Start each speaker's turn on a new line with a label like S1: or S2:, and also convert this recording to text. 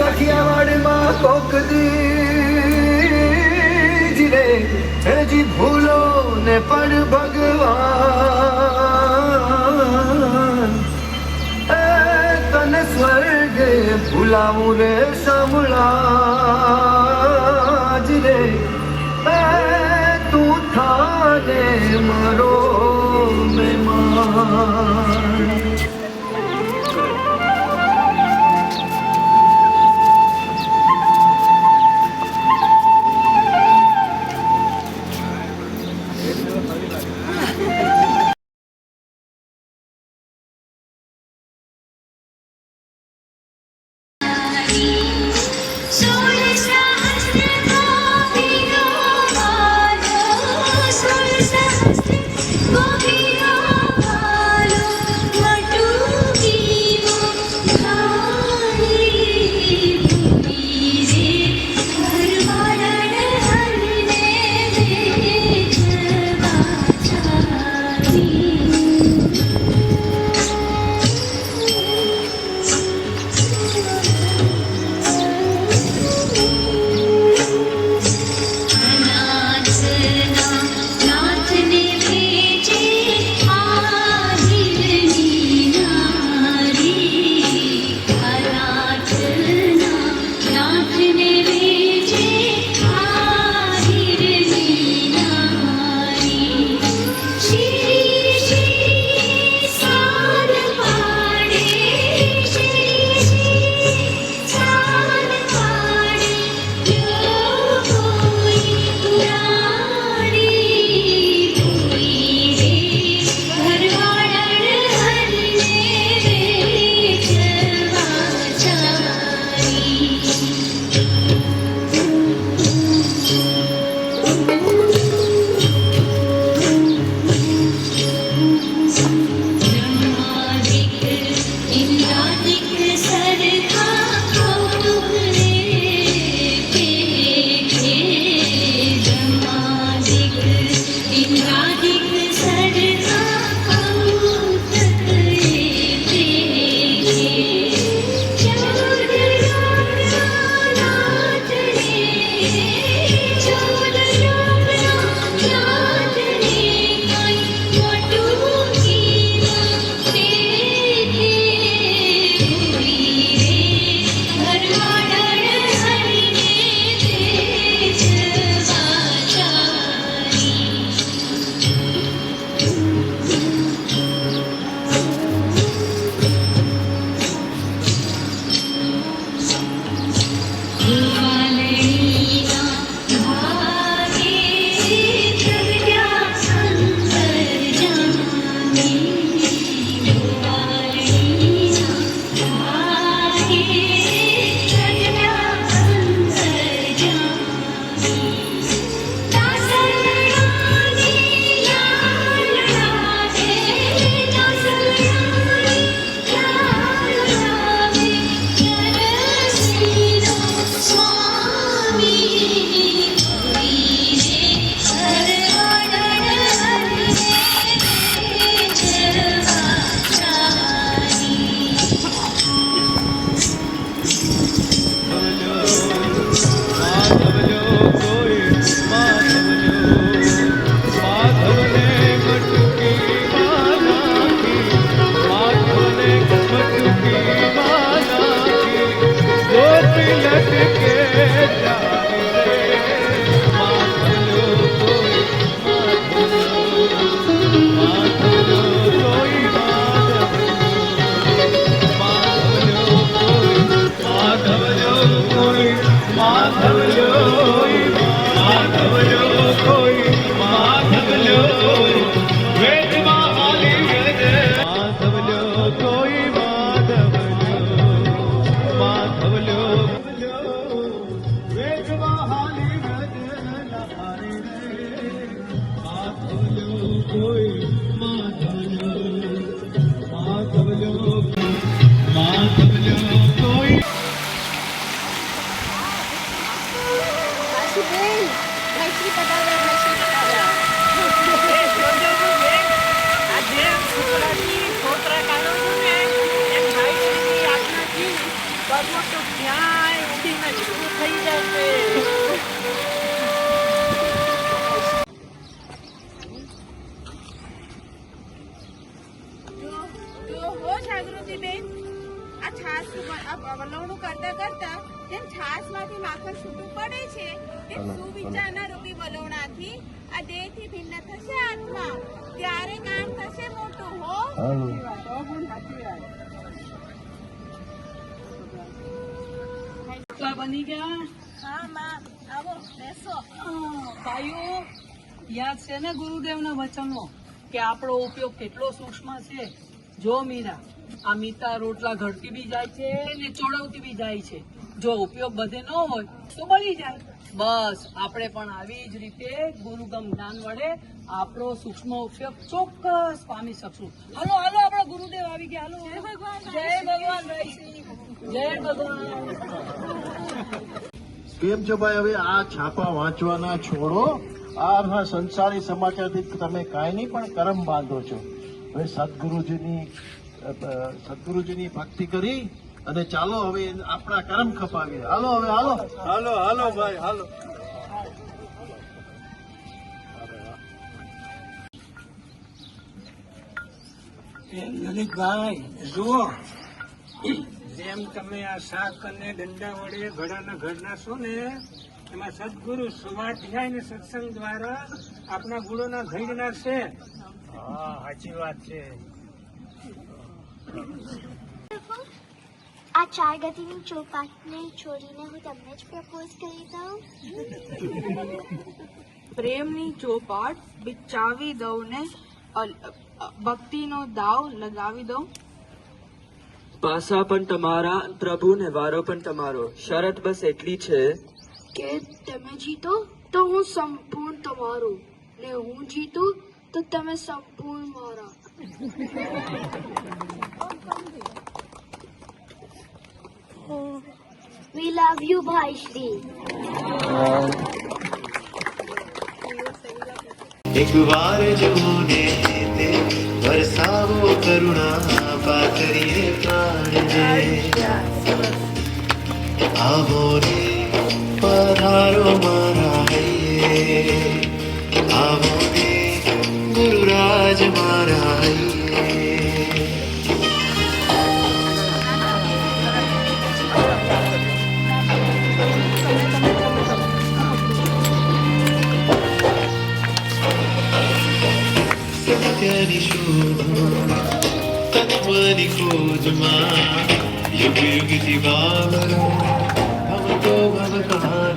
S1: કાઠિયાવાડમાં કોક દી રે હજી ભૂલો ને પણ ભગવાન તને સ્વર્ગે ભૂલાવું રે સાંભળા જ રે તું થાને મારો મહેમાન.
S2: કોઈ નથી પધાર્યા નસીબ આવ્યા.
S3: એ જોજો બેન, આ જેમ છોકરાની છોકરા કાઢો છો ને એમ ભાઈશ્રીની આજ્ઞાથી પગમાં તો ક્યાંય ઉડીને છૂટું થઈ જશે.
S2: જો હો જાગૃતિબેન, આ છાસ વલવણું કરતા કરતા જેમ છાસમાંથી માખણ છૂટું પડે છે તેમ સુવિચારના રૂપી વલવણાથી આ દેહથી ભિન્ન થશે આત્મા, ત્યારે કામ થશે મોટું હો.
S3: કેટલા બની ગયા?
S2: હા માં, આવો બેસો.
S3: ભાઈઓ, યાદ છે ને ગુરુદેવના વચનો કે આપણો ઉપયોગ કેટલો સૂક્ષ્મ છે. જો મીરા, આ મીતા રોટલા ઘડતી બી જાય છે ને ચોળવતી બી જાય છે. જો ઉપયોગ બધે ન હોય તો બળી જાય. બસ આપણે પણ આવી જ રીતે ગુરુગમ જ્ઞાન વડે આપણો સૂક્ષ્મ ઉપયોગ ચોક્કસ પામી શકશું. હાલો હાલો, આપણા ગુરુદેવ આવી ગયા. હાલો, જય ભગવાન, જય ભગવાન ભાઈશ્રી, જય ભગવાન.
S4: કેમ છો ભાઈ? હવે આ છાપા વાંચવાના છોડો. આ સંસારી સમાચારથી તમે કાંઈ નહીં પણ કરમ બાંધો છો. હવે સદગુરુજીની ભક્તિ કરી અને ચાલો હવે આપણા કરમ ખપાવીએ. હાલો હવે હાલો હાલો હાલો ભાઈ હાલો.
S5: લલિતભાઈ જુઓ, જેમ તમે આ શાક અને દંડા વડે ઘડાના ઘર નાખશો ને એમાં સદગુરુ સ્વાધ્યાય ને સત્સંગ દ્વારા આપણા ગુણોના ઘડી નાખશે. હા, સાચી વાત છે.
S6: આ ચાર ગતિની ચોપાટને છોડીને હું તમને જ પ્રપોઝ કરી દઉં.
S2: પ્રેમની ચોપાટ બિચાવી દઉં ને ભક્તિનો દાવ લગાવી દઉં.
S7: પાસા પણ તમારા, પ્રભુ ને વારો પણ તમારો. શરત બસ એટલી છે
S6: કે તમે જીતો તો હું સંપૂર્ણ તમારું, ને હું જીતું તો તમે સંપૂર્ણ મારા. We love you, ભાઈશ્રી.
S1: એક વાર જોને તે વરસાવો કરુણા પાથરીએ પ્રાણને. આવો રે પધારો મારા હૈયે, આવો રે ગુરુરાજ મારા હૈયે. સત્યની શોધમાં તત્વની ખોજમાં યુગ યુગથી વાવરો ભવતો ભવ કહાની.